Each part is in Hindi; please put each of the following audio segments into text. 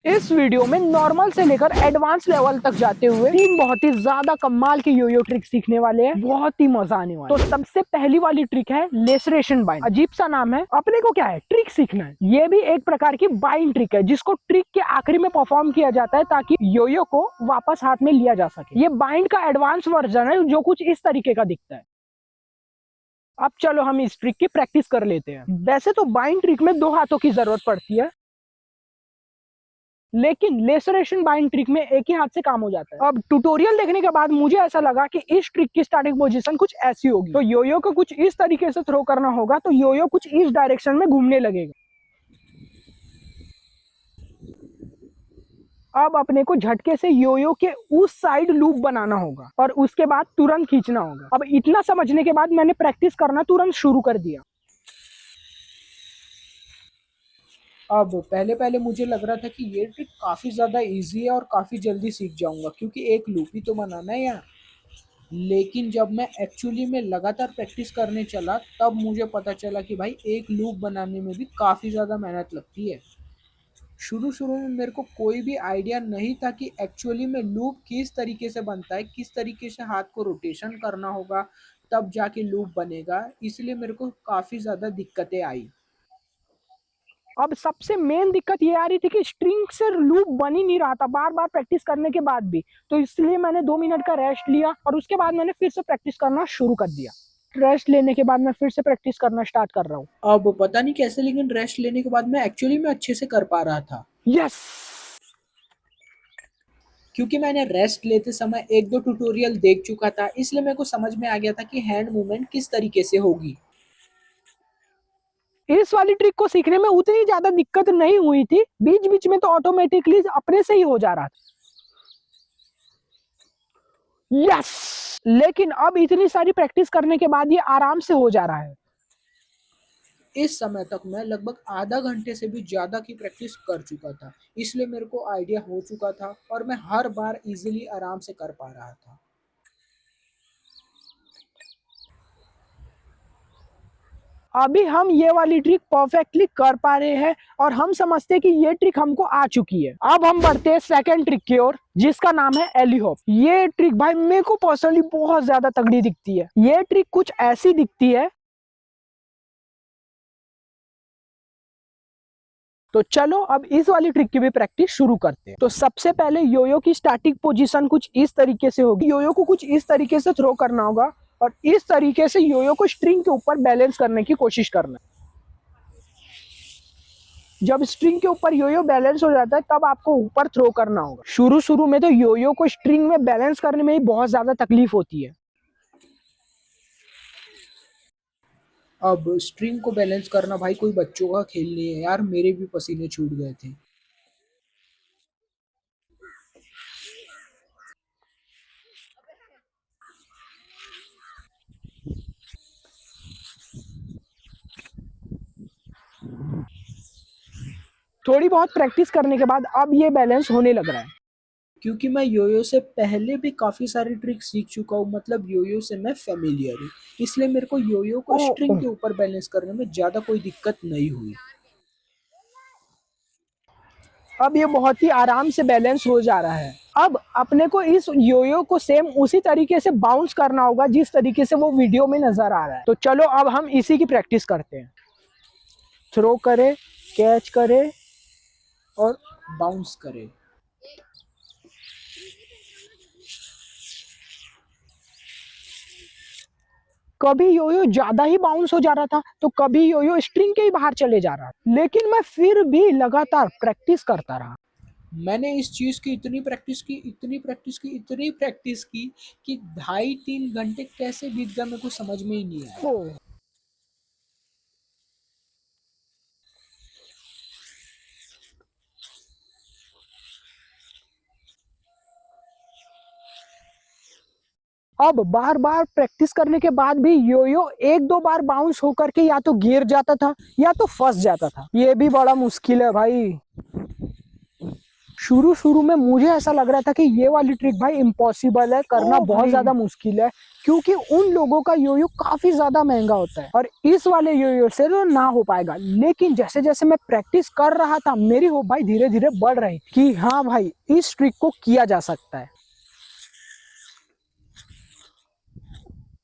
इस वीडियो में नॉर्मल से लेकर एडवांस लेवल तक जाते हुए तीन बहुत ही ज्यादा कमाल की योयो ट्रिक सीखने वाले हैं। बहुत ही मजा आने वाला है। तो सबसे पहली वाली ट्रिक है लेसरेशन बाइंड। अजीब सा नाम है, अपने को क्या है, ट्रिक सीखना है। ये भी एक प्रकार की बाइंड ट्रिक है जिसको ट्रिक के आखिरी में परफॉर्म किया जाता है ताकि योयो को वापस हाथ में लिया जा सके। ये बाइंड का एडवांस वर्जन है जो कुछ इस तरीके का दिखता है। अब चलो हम इस ट्रिक की प्रैक्टिस कर लेते हैं। वैसे तो बाइंड ट्रिक में दो हाथों की जरूरत पड़ती है, लेकिन लेसरेशन बाइंड ट्रिक में एक ही हाथ से काम हो जाता है। अब ट्यूटोरियल देखने के बाद मुझे ऐसा लगा कि इस ट्रिक की स्टार्टिंग पोजीशन कुछ ऐसी होगी। तो योयो को कुछ इस तरीके से थ्रो करना होगा तो योयो कुछ इस डायरेक्शन में घूमने लगेगा। अब अपने को झटके से योयो के उस साइड लूप बनाना होगा और उसके बाद तुरंत खींचना होगा। अब इतना समझने के बाद मैंने प्रैक्टिस करना तुरंत शुरू कर दिया। अब पहले पहले मुझे लग रहा था कि ये ट्रिक काफ़ी ज़्यादा इजी है और काफ़ी जल्दी सीख जाऊंगा क्योंकि एक लूप ही तो बनाना है यार। लेकिन जब मैं एक्चुअली में लगातार प्रैक्टिस करने चला तब मुझे पता चला कि भाई एक लूप बनाने में भी काफ़ी ज़्यादा मेहनत लगती है। शुरू शुरू में मेरे को कोई भी आइडिया नहीं था कि एक्चुअली में लूप किस तरीके से बनता है, किस तरीके से हाथ को रोटेशन करना होगा तब जाके लूप बनेगा, इसलिए मेरे को काफ़ी ज़्यादा दिक्कतें आई। अब सबसे मेन दिक्कत ये आ रही थी कि स्ट्रिंग से लूप बन ही नहीं रहा था बार बार प्रैक्टिस करने के बाद भी। तो इसलिए मैंने 2 मिनट का रेस्ट लिया और उसके बाद मैंने फिर से प्रैक्टिस करना शुरू कर दिया। रेस्ट लेने के बाद मैं फिर से प्रैक्टिस करना स्टार्ट कर रहा हूँ। अब पता नहीं कैसे लेकिन रेस्ट लेने के बाद मैं एक्चुअली में अच्छे से कर पा रहा था यस, क्योंकि मैंने रेस्ट लेते समय एक दो ट्यूटोरियल देख चुका था, इसलिए मेरे को समझ में आ गया था कि हैंड मूवमेंट किस तरीके से होगी। इस वाली ट्रिक को सीखने में उतनी ज्यादा दिक्कत नहीं हुई थी, बीच बीच में तो ऑटोमेटिकली अपने से ही हो जा रहा था। यस, लेकिन अब इतनी सारी प्रैक्टिस करने के बाद ये आराम से हो जा रहा है। इस समय तक मैं लगभग आधा घंटे से भी ज़्यादा की प्रैक्टिस कर चुका था, इसलिए मेरे को आइडिया हो चुका था और मैं हर बार इजीली आराम से कर पा रहा था। अभी हम ये वाली ट्रिक परफेक्टली कर पा रहे हैं और हम समझते हैं कि ये ट्रिक हमको आ चुकी है। अब हम बढ़ते हैं सेकंड ट्रिक की ओर जिसका नाम है एली हॉप। ये ट्रिक भाई मेरे को पर्सनली बहुत ज्यादा तगड़ी दिखती है। ये ट्रिक कुछ ऐसी दिखती है। तो चलो अब इस वाली ट्रिक की भी प्रैक्टिस शुरू करते हैं। तो सबसे पहले योयो की स्टार्टिंग पोजीशन कुछ इस तरीके से होगी। योयो को कुछ इस तरीके से थ्रो करना होगा और इस तरीके से योयो को स्ट्रिंग के ऊपर बैलेंस करने की कोशिश करना है। जब स्ट्रिंग के ऊपर योयो बैलेंस हो जाता है तब आपको ऊपर थ्रो करना होगा। शुरू शुरू में तो योयो को स्ट्रिंग में बैलेंस करने में ही बहुत ज्यादा तकलीफ होती है। अब स्ट्रिंग को बैलेंस करना भाई कोई बच्चों का खेल नहीं है यार, मेरे भी पसीने छूट गए थे। थोड़ी बहुत प्रैक्टिस करने के बाद अब ये बैलेंस होने लग रहा है। क्योंकि मैं योयो से पहले भी काफ़ी सारी ट्रिक सीख चुका हूँ, मतलब योयो से मैं फेमिलियर हूँ, इसलिए मेरे को योयो को ओ, स्ट्रिंग ओ, के ऊपर बैलेंस करने में ज़्यादा कोई दिक्कत नहीं हुई। अब ये बहुत ही आराम से बैलेंस हो जा रहा है। अब अपने को इस योयो को सेम उसी तरीके से बाउंस करना होगा जिस तरीके से वो वीडियो में नजर आ रहा है। तो चलो अब हम इसी की प्रैक्टिस करते हैं। थ्रो करे, कैच करे और बाउंस करे। कभी योयो ज्यादा ही बाउंस हो जा रहा था तो कभी योयो स्ट्रिंग के ही बाहर चले जा रहा था, लेकिन मैं फिर भी लगातार प्रैक्टिस करता रहा। मैंने इस चीज़ की इतनी प्रैक्टिस की, इतनी प्रैक्टिस की, इतनी प्रैक्टिस की कि 2.5-3 घंटे कैसे बीत गए मेरे को समझ में ही नहीं आया। ओ, अब बार बार प्रैक्टिस करने के बाद भी योयो एक दो बार बाउंस होकर के या तो गिर जाता था या तो फंस जाता था। ये भी बड़ा मुश्किल है भाई। शुरू शुरू में मुझे ऐसा लग रहा था कि ये वाली ट्रिक भाई इम्पॉसिबल है, करना बहुत ज्यादा मुश्किल है, क्योंकि उन लोगों का योयो काफी ज्यादा महंगा होता है और इस वाले योयो से तो ना हो पाएगा। लेकिन जैसे जैसे मैं प्रैक्टिस कर रहा था मेरी होप भाई धीरे धीरे बढ़ रही कि हाँ भाई इस ट्रिक को किया जा सकता है।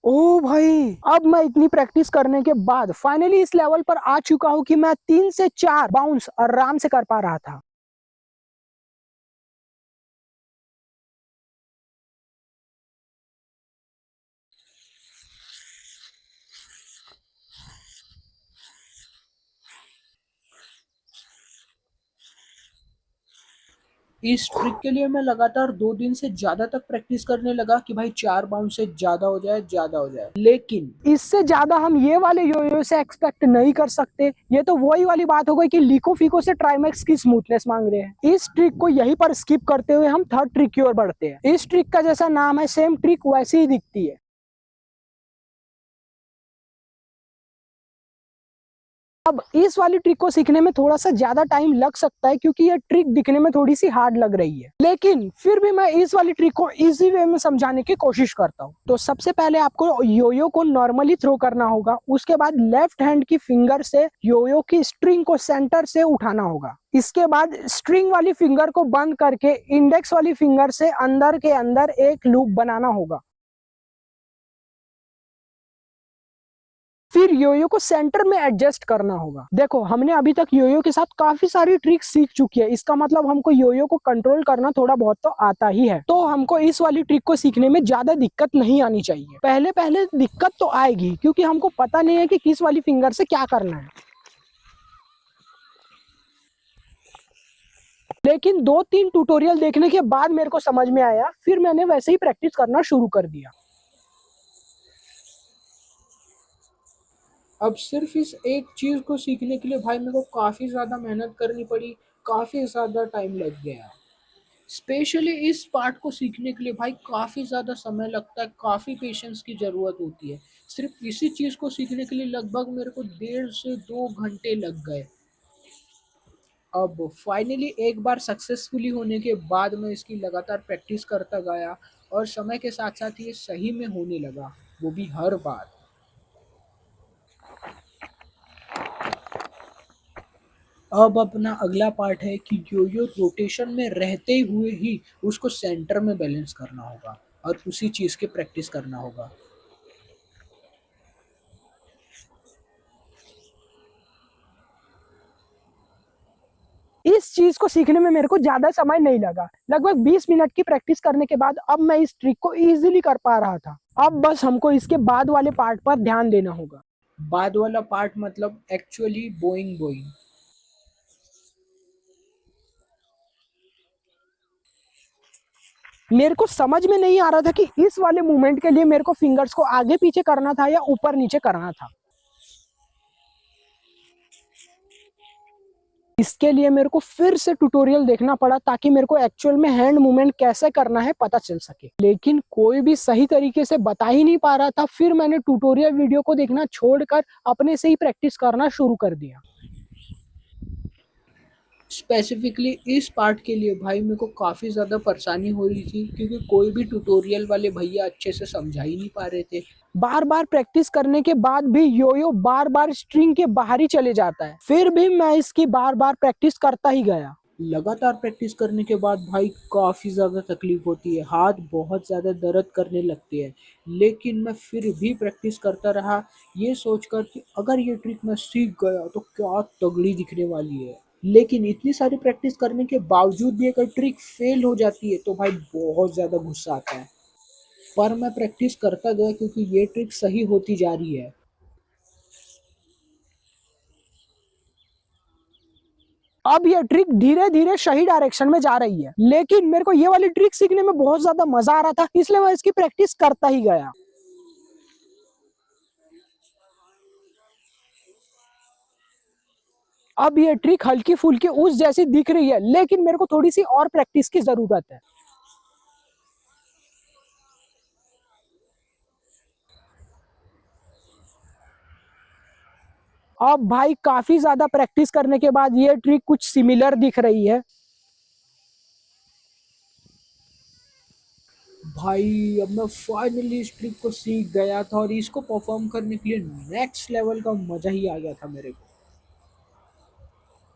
ओ भाई, अब मैं इतनी प्रैक्टिस करने के बाद फाइनली इस लेवल पर आ चुका हूँ कि मैं 3 से 4 बाउंस आराम से कर पा रहा था। इस ट्रिक के लिए मैं लगातार 2 दिन से ज्यादा तक प्रैक्टिस करने लगा कि भाई 4 बाउंस से ज्यादा हो जाए, ज्यादा हो जाए। लेकिन इससे ज्यादा हम ये वाले योयो से एक्सपेक्ट नहीं कर सकते। ये तो वही वाली बात हो गई कि लिको फिको से ट्राइमैक्स की स्मूथनेस मांग रहे हैं। इस ट्रिक को यहीं पर स्किप करते हुए हम थर्ड ट्रिक की ओर बढ़ते हैं। इस ट्रिक का जैसा नाम है सेम ट्रिक वैसी ही दिखती है। अब इस वाली ट्रिक को सीखने में थोड़ा सा ज्यादा टाइम लग सकता है क्योंकि ये ट्रिक दिखने में थोड़ी सी हार्ड लग रही है, लेकिन फिर भी मैं इस वाली ट्रिक को इजी वे में समझाने की कोशिश करता हूँ। तो सबसे पहले आपको योयो को नॉर्मली थ्रो करना होगा, उसके बाद लेफ्ट हैंड की फिंगर से योयो की स्ट्रिंग को सेंटर से उठाना होगा। इसके बाद स्ट्रिंग वाली फिंगर को बंद करके इंडेक्स वाली फिंगर से अंदर के अंदर एक लूप बनाना होगा। फिर योयो को सेंटर में एडजस्ट करना होगा। देखो हमने अभी तक योयो के साथ काफी सारी ट्रिक सीख चुकी है, इसका मतलब हमको योयो को कंट्रोल करना थोड़ा बहुत तो आता ही है, तो हमको इस वाली ट्रिक को सीखने में ज्यादा दिक्कत नहीं आनी चाहिए। पहले पहले दिक्कत तो आएगी क्योंकि हमको पता नहीं है कि किस वाली फिंगर से क्या करना है, लेकिन 2-3 ट्यूटोरियल देखने के बाद मेरे को समझ में आया, फिर मैंने वैसे ही प्रैक्टिस करना शुरू कर दिया। अब सिर्फ इस एक चीज को सीखने के लिए भाई मेरे को काफी ज्यादा मेहनत करनी पड़ी, काफी ज्यादा टाइम लग गया। स्पेशली इस पार्ट को सीखने के लिए भाई काफी ज्यादा समय लगता है, काफी पेशेंस की जरूरत होती है। सिर्फ इसी चीज को सीखने के लिए लगभग मेरे को 1.5 से 2 घंटे लग गए। अब फाइनली एक बार सक्सेसफुली होने के बाद मैं इसकी लगातार प्रैक्टिस करता गया और समय के साथ साथ ये सही में होने लगा, वो भी हर बार। अब अपना अगला पार्ट है कि यो-यो रोटेशन में रहते हुए ही उसको सेंटर में बैलेंस करना होगा और उसी चीज़ की प्रैक्टिस करना होगा। इस चीज को सीखने में मेरे को ज्यादा समय नहीं लगा, लगभग 20 मिनट की प्रैक्टिस करने के बाद अब मैं इस ट्रिक को इजीली कर पा रहा था। अब बस हमको इसके बाद वाले पार्ट पर ध्यान देना होगा। बाद वाला पार्ट मतलब एक्चुअली बोइंग बोइंग। मेरे को समझ में नहीं आ रहा था कि इस वाले मूवमेंट के लिए मेरे को फिंगर्स को आगे पीछे करना था या ऊपर नीचे करना था। इसके लिए मेरे को फिर से ट्यूटोरियल देखना पड़ा ताकि मेरे को एक्चुअल में हैंड मूवमेंट कैसे करना है पता चल सके, लेकिन कोई भी सही तरीके से बता ही नहीं पा रहा था। फिर मैंने ट्यूटोरियल वीडियो को देखना छोड़कर अपने से ही प्रैक्टिस करना शुरू कर दिया। स्पेसिफिकली इस पार्ट के लिए भाई मेरे को काफ़ी ज़्यादा परेशानी हो रही थी क्योंकि कोई भी ट्यूटोरियल वाले भैया अच्छे से समझा ही नहीं पा रहे थे। बार बार प्रैक्टिस करने के बाद भी योयो बार बार स्ट्रिंग के बाहर ही चले जाता है, फिर भी मैं इसकी बार बार प्रैक्टिस करता ही गया। लगातार प्रैक्टिस करने के बाद भाई काफ़ी ज़्यादा तकलीफ होती है, हाथ बहुत ज़्यादा दर्द करने लगते हैं, लेकिन मैं फिर भी प्रैक्टिस करता रहा, ये सोचकर कि अगर ये ट्रिक मैं सीख गया तो क्या तगड़ी दिखने वाली है। लेकिन इतनी सारी प्रैक्टिस करने के बावजूद भी अगर ट्रिक फेल हो जाती है तो भाई बहुत ज़्यादा गुस्सा आता है। पर मैं प्रैक्टिस करता गया क्योंकि ये ट्रिक सही होती जा रही है। अब ये ट्रिक धीरे धीरे सही डायरेक्शन में जा रही है, लेकिन मेरे को ये वाली ट्रिक सीखने में बहुत ज्यादा मजा आ रहा था, इसलिए मैं इसकी प्रैक्टिस करता ही गया। अब ये ट्रिक हल्की फुल्की उस जैसी दिख रही है, लेकिन मेरे को थोड़ी सी और प्रैक्टिस की जरूरत है। अब भाई काफी ज्यादा प्रैक्टिस करने के बाद ये ट्रिक कुछ सिमिलर दिख रही है। भाई अब मैं फाइनली इस ट्रिक को सीख गया था और इसको परफॉर्म करने के लिए नेक्स्ट लेवल का मजा ही आ गया था मेरे को।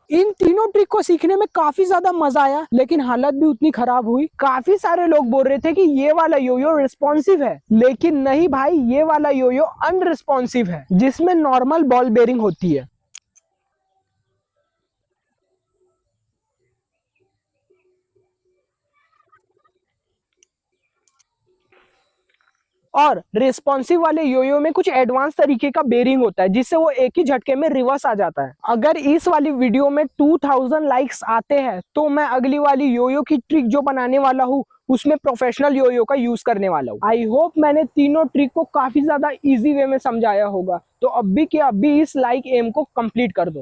इन तीनों ट्रिक को सीखने में काफी ज्यादा मजा आया, लेकिन हालत भी उतनी खराब हुई। काफी सारे लोग बोल रहे थे कि ये वाला योयो रिस्पॉन्सिव है, लेकिन नहीं भाई, ये वाला योयो अनरिस्पॉन्सिव है, जिसमें नॉर्मल बॉल बेरिंग होती है। और रिस्पॉन्सिव वाले योयो में कुछ एडवांस तरीके का बेरिंग होता है, जिससे वो एक ही झटके में रिवर्स आ जाता है। अगर इस वाली वीडियो में 2000 लाइक्स आते हैं तो मैं अगली वाली योयो की ट्रिक जो बनाने वाला हूँ उसमें प्रोफेशनल योयो का यूज करने वाला हूँ। आई होप मैंने तीनों ट्रिक को काफी ज्यादा इजी वे में समझाया होगा। तो अभी के अभी इस लाइक एम को कंप्लीट कर दो।